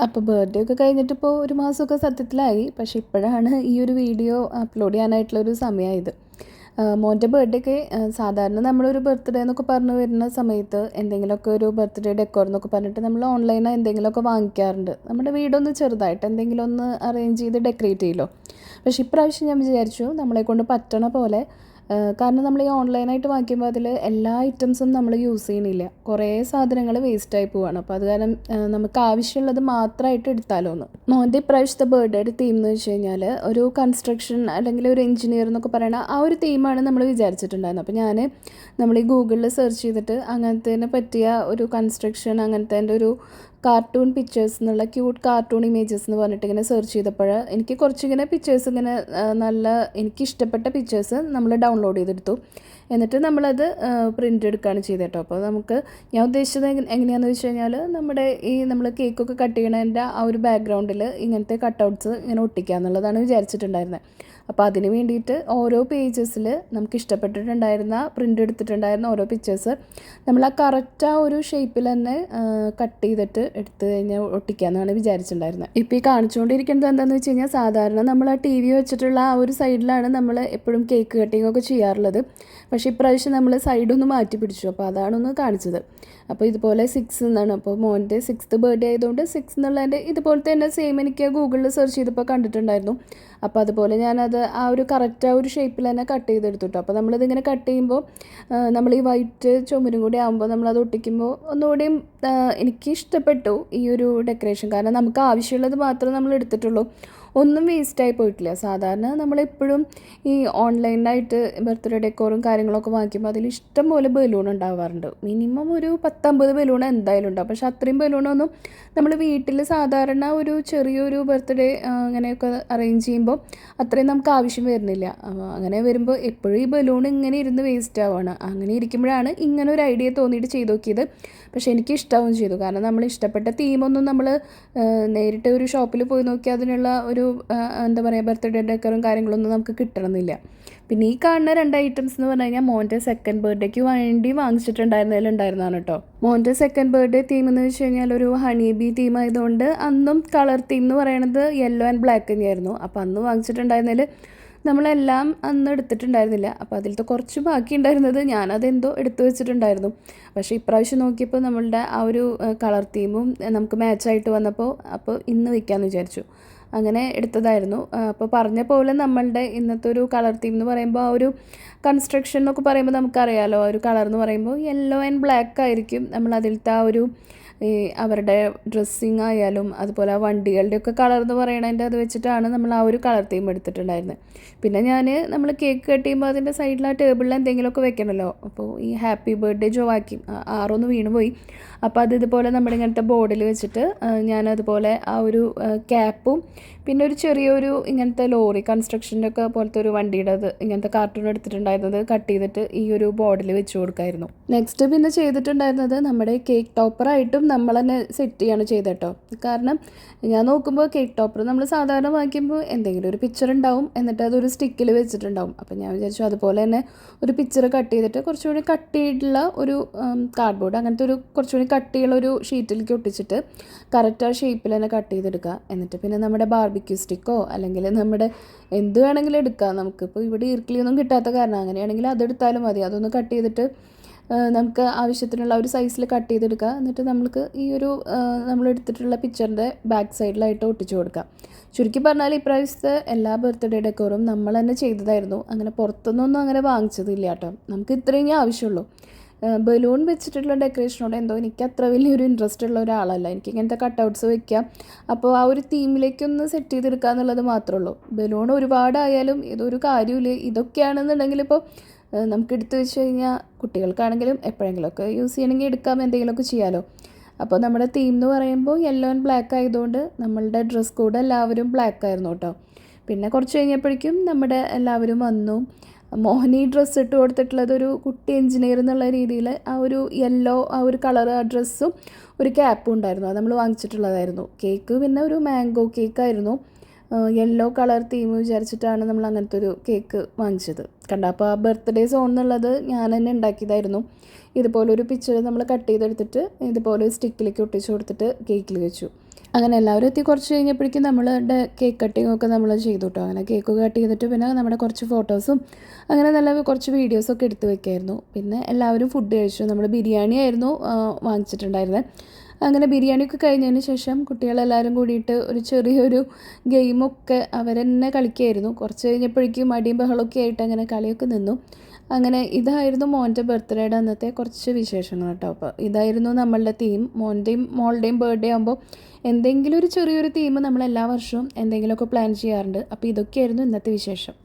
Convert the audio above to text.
അപ്പോൾ ബർത്ത്ഡേ ഒക്കെ കഴിഞ്ഞിട്ടിപ്പോൾ ഒരു മാസമൊക്കെ സത്യത്തിലായി. പക്ഷേ ഇപ്പോഴാണ് ഈ ഒരു വീഡിയോ അപ്ലോഡ് ചെയ്യാനായിട്ടുള്ളൊരു സമയമായത്. മോൻ്റെ ബർത്ത്ഡേക്ക് സാധാരണ നമ്മളൊരു ബർത്ത്ഡേ എന്നൊക്കെ പറഞ്ഞു വരുന്ന സമയത്ത് എന്തെങ്കിലുമൊക്കെ ഒരു ബർത്ത്ഡേ ഡെക്കോർ എന്നൊക്കെ പറഞ്ഞിട്ട് നമ്മൾ ഓൺലൈനിൽ എന്തെങ്കിലുമൊക്കെ വാങ്ങിക്കാറുണ്ട്. നമ്മുടെ വീടൊന്ന് ചെറുതായിട്ട് എന്തെങ്കിലും ഒന്ന് അറേഞ്ച് ചെയ്ത് ഡെക്കറേറ്റ് ചെയ്യുമല്ലോ. പക്ഷേ ഇപ്രാവശ്യം ഞാൻ വിചാരിച്ചു നമ്മളെക്കൊണ്ട് പറ്റണ പോലെ, കാരണം നമ്മൾ ഈ ഓൺലൈനായിട്ട് വാങ്ങിക്കുമ്പോൾ അതിൽ എല്ലാ ഐറ്റംസും നമ്മൾ യൂസ് ചെയ്യണില്ല. കുറേ സാധനങ്ങൾ വേസ്റ്റായി പോവാണ്. അപ്പോൾ അത് കാരണം നമുക്ക് ആവശ്യമുള്ളത് മാത്രമായിട്ട് എടുത്താലോ എന്ന്. മോൻ്റെ ഇപ്രാവശ്യത്തെ ബർത്ത്ഡേയുടെ തീം എന്ന് വെച്ച് കഴിഞ്ഞാൽ ഒരു കൺസ്ട്രക്ഷൻ അല്ലെങ്കിൽ ഒരു എഞ്ചിനീയർ എന്നൊക്കെ പറയുന്ന ആ ഒരു തീമാണ് നമ്മൾ വിചാരിച്ചിട്ടുണ്ടായിരുന്നത്. അപ്പോൾ നമ്മൾ ഈ ഗൂഗിളിൽ സെർച്ച് ചെയ്തിട്ട് അങ്ങനത്തേനെ പറ്റിയ ഒരു കൺസ്ട്രക്ഷൻ, അങ്ങനത്തെ ഒരു കാർട്ടൂൺ പിക്ചേഴ്സ് എന്നുള്ള ക്യൂട്ട് കാർട്ടൂൺ ഇമേജസ് എന്ന് പറഞ്ഞിട്ട് ഇങ്ങനെ സെർച്ച് ചെയ്തപ്പോൾ എനിക്ക് കുറച്ചിങ്ങനെ പിക്ചേഴ്സ് ഇങ്ങനെ നല്ല എനിക്കിഷ്ടപ്പെട്ട പിക്ചേഴ്സ് നമ്മൾ ഡൗൺലോഡ് ചെയ്തെടുത്തു. എന്നിട്ട് നമ്മളത് പ്രിൻ്റ് എടുക്കുകയാണ് ചെയ്തത് കേട്ടോ. അപ്പോൾ ഞാൻ ഉദ്ദേശിച്ചത് എങ്ങനെയാണെന്ന് വെച്ച് കഴിഞ്ഞാൽ നമ്മൾ കേക്കൊക്കെ കട്ട് ചെയ്യണതിൻ്റെ ആ ഒരു ബാക്ക്ഗ്രൗണ്ടിൽ ഇങ്ങനത്തെ കട്ടൗട്ട്സ് ഇങ്ങനെ ഒട്ടിക്കുക എന്നുള്ളതാണ് വിചാരിച്ചിട്ടുണ്ടായിരുന്നത്. അപ്പോൾ അതിന് വേണ്ടിയിട്ട് ഓരോ പേജസിൽ നമുക്ക് ഇഷ്ടപ്പെട്ടിട്ടുണ്ടായിരുന്ന പ്രിൻ്റ് എടുത്തിട്ടുണ്ടായിരുന്ന ഓരോ പിക്ചേഴ്സ് നമ്മൾ ആ കറക്റ്റ് ആ ഒരു ഷേപ്പിൽ തന്നെ കട്ട് ചെയ്തിട്ട് എടുത്ത് കഴിഞ്ഞാൽ ഒട്ടിക്കാമെന്നാണ് വിചാരിച്ചിട്ടുണ്ടായിരുന്നത്. ഇപ്പോൾ ഈ കാണിച്ചുകൊണ്ടിരിക്കുന്നത് എന്താണെന്ന് വെച്ച് കഴിഞ്ഞാൽ, സാധാരണ നമ്മൾ ആ ടി വി വെച്ചിട്ടുള്ള ആ ഒരു സൈഡിലാണ് നമ്മൾ എപ്പോഴും കേക്ക് കട്ടിംഗ് ഒക്കെ ചെയ്യാറുള്ളത്. പക്ഷേ ഇപ്രാവശ്യം നമ്മൾ സൈഡൊന്ന് മാറ്റി പിടിച്ചു. അപ്പോൾ അതാണൊന്ന് കാണിച്ചത്. അപ്പോൾ ഇതുപോലെ 6 എന്നാണ്. അപ്പോൾ മോൻ്റെ 6th ബർത്ത്ഡേ ആയതുകൊണ്ട് 6 എന്നുള്ളതിൻ്റെ ഇതുപോലത്തെ തന്നെ സെയിം എനിക്ക് ഗൂഗിളിൽ സെർച്ച് ചെയ്തപ്പോൾ കണ്ടിട്ടുണ്ടായിരുന്നു. അപ്പോൾ അതുപോലെ ഞാനത് ആ ഒരു കറക്റ്റ് ആ ഒരു ഷേപ്പിൽ തന്നെ കട്ട് ചെയ്തെടുത്തു കേട്ടോ. അപ്പോൾ നമ്മളിതിങ്ങനെ കട്ട് ചെയ്യുമ്പോൾ നമ്മൾ ഈ വൈറ്റ് ചുമരും കൂടി ആകുമ്പോൾ നമ്മളത് ഒട്ടിക്കുമ്പോൾ ഒന്നുകൂടിയും എനിക്ക് ഇഷ്ടപ്പെട്ടു ഈ ഒരു ഡെക്കറേഷൻ. കാരണം നമുക്ക് ആവശ്യമുള്ളത് മാത്രമേ നമ്മൾ എടുത്തിട്ടുള്ളൂ. ഒന്നും വേസ്റ്റായി പോയിട്ടില്ല. സാധാരണ നമ്മളെപ്പോഴും ഈ ഓൺലൈനായിട്ട് ബർത്ത്ഡേ ഡെക്കോറും കാര്യങ്ങളൊക്കെ വാങ്ങിക്കുമ്പോൾ അതിൽ ഇഷ്ടം പോലെ ബലൂൺ ഉണ്ടാവാറുണ്ട്. മിനിമം ഒരു 10-50 ബലൂൺ എന്തായാലും ഉണ്ടാവും. പക്ഷെ അത്രയും ബലൂണൊന്നും നമ്മൾ വീട്ടിൽ സാധാരണ ഒരു ചെറിയൊരു ബർത്ത്ഡേ അങ്ങനെയൊക്കെ അറേഞ്ച് ചെയ്യുമ്പോൾ അത്രയും നമുക്ക് ആവശ്യം വരുന്നില്ല. അങ്ങനെ വരുമ്പോൾ എപ്പോഴും ഈ ബലൂൺ ഇങ്ങനെ ഇരുന്ന് വേസ്റ്റ് ആവുകയാണ്. അങ്ങനെ ഇരിക്കുമ്പോഴാണ് ഇങ്ങനെ ഒരു ഐഡിയ തോന്നിയിട്ട് ചെയ്ത് നോക്കിയത്. പക്ഷേ എനിക്ക് ഇഷ്ടമാവുകയും ചെയ്തു. കാരണം നമ്മൾ ഇഷ്ടപ്പെട്ട തീമൊന്നും നമ്മൾ നേരിട്ട് ഒരു ഷോപ്പിൽ പോയി നോക്കി അതിനുള്ള ഒരു എന്താ പറയുക ബർത്ത്ഡേ ഡെക്കറും കാര്യങ്ങളൊന്നും നമുക്ക് കിട്ടണമെന്നില്ല. പിന്നെ ഈ കാണുന്ന 2 ഐറ്റംസ് എന്ന് പറഞ്ഞു കഴിഞ്ഞാൽ മോൻ്റെ 2nd ബർത്ത്ഡേക്ക് വേണ്ടി വാങ്ങിച്ചിട്ടുണ്ടായിരുന്നതാണ് കേട്ടോ. മോൻ്റെ 2nd ബർത്ത്ഡേ തീം എന്ന് വെച്ച് കഴിഞ്ഞാൽ ഒരു ഹണി ബി തീം ആയതുകൊണ്ട് അന്നും കളർ തീം എന്ന് പറയുന്നത് യെല്ലോ ആൻഡ് ബ്ലാക്ക് തന്നെയായിരുന്നു. അപ്പോൾ അന്ന് വാങ്ങിച്ചിട്ടുണ്ടായിരുന്നതിൽ നമ്മളെല്ലാം അന്ന് എടുത്തിട്ടുണ്ടായിരുന്നില്ല. അപ്പോൾ അതിലത്തെ കുറച്ച് ബാക്കി ഉണ്ടായിരുന്നത് ഞാനതെന്തോ എടുത്തു വെച്ചിട്ടുണ്ടായിരുന്നു. പക്ഷേ ഇപ്രാവശ്യം നോക്കിയപ്പോൾ നമ്മളുടെ ആ ഒരു കളർ തീമും നമുക്ക് മാച്ചായിട്ട് വന്നപ്പോൾ ഇന്ന് വയ്ക്കാമെന്ന് വിചാരിച്ചു. അങ്ങനെ എടുത്തതായിരുന്നു. അപ്പോൾ പറഞ്ഞ പോലെ നമ്മളുടെ ഇന്നത്തെ ഒരു കളർ തീം എന്ന് പറയുമ്പോൾ ആ ഒരു കൺസ്ട്രക്ഷൻ എന്നൊക്കെ പറയുമ്പോൾ നമുക്കറിയാമല്ലോ, ആ ഒരു കളർ എന്ന് പറയുമ്പോൾ യെല്ലോ ആൻഡ് ബ്ലാക്ക് ആയിരിക്കും. നമ്മൾ അതിലത്തെ ആ ഒരു അവരുടെ ഡ്രസ്സിങ് ആയാലും അതുപോലെ ആ വണ്ടികളുടെയൊക്കെ കളർ എന്ന് പറയണതിൻ്റെ അത് വെച്ചിട്ടാണ് നമ്മൾ ആ ഒരു കളർ തീം എടുത്തിട്ടുണ്ടായിരുന്നത്. പിന്നെ നമ്മൾ കേക്ക് കട്ട് ചെയ്യുമ്പോൾ അതിൻ്റെ സൈഡിൽ ആ ടേബിളിൽ എന്തെങ്കിലുമൊക്കെ വെക്കണമല്ലോ. അപ്പോൾ ഈ ഹാപ്പി ബർത്ത്ഡേ ജോവാക്കിം ആറൊന്ന് വീണുപോയി. അപ്പോൾ ഇതുപോലെ നമ്മളിങ്ങനത്തെ ബോർഡിൽ വെച്ചിട്ട് ഞാനതുപോലെ ആ ഒരു ക്യാപ്പും പിന്നെ ഒരു ചെറിയൊരു ഇങ്ങനത്തെ ലോറി കൺസ്ട്രക്ഷൻ്റെ ഒക്കെ പോലത്തെ ഒരു വണ്ടിയുടെ ഇങ്ങനത്തെ കാർട്ടൂൺ എടുത്തിട്ടുണ്ടായിരുന്നത് കട്ട് ചെയ്തിട്ട് ഈ ഒരു ബോർഡിൽ വെച്ച് കൊടുക്കായിരുന്നു. നെക്സ്റ്റ് പിന്നെ ചെയ്തിട്ടുണ്ടായിരുന്നത് നമ്മുടെ കേക്ക് ടോപ്പറായിട്ടും നമ്മൾ തന്നെ സെറ്റ് ചെയ്യാണ് ചെയ്തത് കേട്ടോ. കാരണം ഞാൻ നോക്കുമ്പോൾ കേക്ക് ടോപ്പർ നമ്മൾ സാധാരണ വാങ്ങിക്കുമ്പോൾ എന്തെങ്കിലും ഒരു പിക്ചർ ഉണ്ടാവും, എന്നിട്ട് അതൊരു സ്റ്റിക്കിൽ വെച്ചിട്ടുണ്ടാവും. അപ്പോൾ ഞാൻ വിചാരിച്ചു അതുപോലെ തന്നെ ഒരു പിക്ചർ കട്ട് ചെയ്തിട്ട് കുറച്ചുകൂടി കട്ടിയുള്ള ഒരു കാർഡ്ബോർഡ് അങ്ങനത്തെ ഒരു കുറച്ചുകൂടി കട്ടിയുള്ള ഒരു ഷീറ്റിലേക്ക് ഒട്ടിച്ചിട്ട് കറക്റ്റ് ആ ഷേപ്പിൽ തന്നെ കട്ട് ചെയ്തെടുക്കുക. എന്നിട്ട് പിന്നെ നമ്മുടെ ബാർബിക്യൂ സ്റ്റിക്കോ അല്ലെങ്കിൽ നമ്മുടെ എന്ത് വേണമെങ്കിലും എടുക്കാം. നമുക്കിപ്പോൾ ഇവിടെ ഈർക്കിളിയൊന്നും കിട്ടാത്ത കാരണം അങ്ങനെയാണെങ്കിൽ അതെടുത്താലും മതി. അതൊന്ന് കട്ട് ചെയ്തിട്ട് നമുക്ക് ആവശ്യത്തിനുള്ള ഒരു സൈസിൽ കട്ട് ചെയ്തെടുക്കുക. എന്നിട്ട് നമുക്ക് ഈ ഒരു നമ്മളെടുത്തിട്ടുള്ള പിക്ചറിൻ്റെ ബാക്ക് സൈഡിലായിട്ട് ഒട്ടിച്ചു കൊടുക്കാം. ചുരുക്കി പറഞ്ഞാൽ ഇപ്രാവശ്യത്തെ എല്ലാ ബർത്ത്ഡേ ഡെക്കോറും നമ്മൾ തന്നെ ചെയ്തതായിരുന്നു. അങ്ങനെ പുറത്തുനിന്നൊന്നും അങ്ങനെ വാങ്ങിച്ചതില്ല കേട്ടോ. നമുക്ക് ഇത്രയും ആവശ്യമുള്ളൂ. ബലൂൺ വെച്ചിട്ടുള്ള ഡെക്കറേഷനോട് എന്തോ എനിക്ക് അത്ര വലിയൊരു ഇൻട്രസ്റ്റ് ഉള്ള ഒരാളല്ല. എനിക്ക് ഇങ്ങനത്തെ കട്ടൗട്ട്സ് വയ്ക്കാം, അപ്പോൾ ആ ഒരു തീമിലേക്കൊന്ന് സെറ്റ് ചെയ്തെടുക്കുക എന്നുള്ളത് മാത്രമേ ഉള്ളൂ. ബലൂൺ ഒരുപാടായാലും ഇതൊരു കാര്യമില്ല. ഇതൊക്കെയാണെന്നുണ്ടെങ്കിൽ ഇപ്പോൾ നമുക്ക് എടുത്തു വെച്ച് കഴിഞ്ഞാൽ കുട്ടികൾക്കാണെങ്കിലും എപ്പോഴെങ്കിലുമൊക്കെ യൂസ് ചെയ്യണമെങ്കിൽ എടുക്കാം, എന്തെങ്കിലുമൊക്കെ ചെയ്യാമല്ലോ. അപ്പോൾ നമ്മുടെ തീം എന്ന് പറയുമ്പോൾ യെല്ലോ ആൻഡ് ബ്ലാക്ക് ആയതുകൊണ്ട് നമ്മളുടെ ഡ്രസ് കോഡ് എല്ലാവരും ബ്ലാക്ക് ആയിരുന്നു കേട്ടോ. പിന്നെ കുറച്ച് കഴിഞ്ഞപ്പോഴേക്കും നമ്മുടെ എല്ലാവരും വന്നു. മോഹിനി ഡ്രസ്സ് ഇട്ട് കൊടുത്തിട്ടുള്ളത് ഒരു കുട്ടി എഞ്ചിനീയർ എന്നുള്ള രീതിയിൽ ആ ഒരു യെല്ലോ ആ ഒരു കളർ ആ ഡ്രസ്സും ഒരു ക്യാപ്പും ഉണ്ടായിരുന്നു. അത് നമ്മൾ വാങ്ങിച്ചിട്ടുള്ളതായിരുന്നു. കേക്ക് പിന്നെ ഒരു മാംഗോ കേക്കായിരുന്നു. യെല്ലോ കളർ തീം വിചാരിച്ചിട്ടാണ് നമ്മൾ അങ്ങനത്തെ ഒരു കേക്ക് വാങ്ങിച്ചത് കണ്ട. അപ്പോൾ ആ ബർത്ത്ഡേ സോൺ എന്നുള്ളത് ഞാൻ തന്നെ ഉണ്ടാക്കിയതായിരുന്നു. ഇതുപോലൊരു പിക്ചർ നമ്മൾ കട്ട് ചെയ്തെടുത്തിട്ട് ഇതുപോലെ സ്റ്റിക്കിലേക്ക് ഒട്ടിച്ച് കൊടുത്തിട്ട് കേക്കിൽ വെച്ചു. അങ്ങനെ എല്ലാവരും എത്തി കുറച്ച് കഴിഞ്ഞപ്പോഴേക്കും നമ്മളുടെ കേക്ക് കട്ടിങ് ഒക്കെ നമ്മൾ ചെയ്തു കേട്ടോ. അങ്ങനെ കേക്ക് കട്ട് ചെയ്തിട്ട് പിന്നെ നമ്മുടെ കുറച്ച് ഫോട്ടോസും അങ്ങനെ നല്ല കുറച്ച് വീഡിയോസൊക്കെ എടുത്ത് വെക്കായിരുന്നു. പിന്നെ എല്ലാവരും ഫുഡ് കഴിച്ചു. നമ്മൾ ബിരിയാണി ആയിരുന്നു വാങ്ങിച്ചിട്ടുണ്ടായിരുന്നത്. അങ്ങനെ ബിരിയാണിയൊക്കെ കഴിഞ്ഞതിന് ശേഷം കുട്ടികളെല്ലാവരും കൂടിയിട്ട് ഒരു ചെറിയൊരു ഗെയിമൊക്കെ അവരെന്നെ കളിക്കുകയായിരുന്നു. കുറച്ച് കഴിഞ്ഞപ്പോഴേക്കും അടിയും ബഹളമൊക്കെ ആയിട്ട് അങ്ങനെ കളിയൊക്കെ നിന്നു. അങ്ങനെ ഇതായിരുന്നു മോൻ്റെ ബർത്ത്ഡേയുടെ അന്നത്തെ കുറച്ച് വിശേഷങ്ങൾ കേട്ടോ. അപ്പോൾ ഇതായിരുന്നു നമ്മളുടെ തീം. മോൻ്റെയും മോളുടെയും ബർത്ത്ഡേ ആകുമ്പോൾ എന്തെങ്കിലും ഒരു ചെറിയൊരു തീം നമ്മൾ എല്ലാ വർഷവും എന്തെങ്കിലുമൊക്കെ പ്ലാൻ ചെയ്യാറുണ്ട്. അപ്പോൾ ഇതൊക്കെയായിരുന്നു ഇന്നത്തെ വിശേഷം.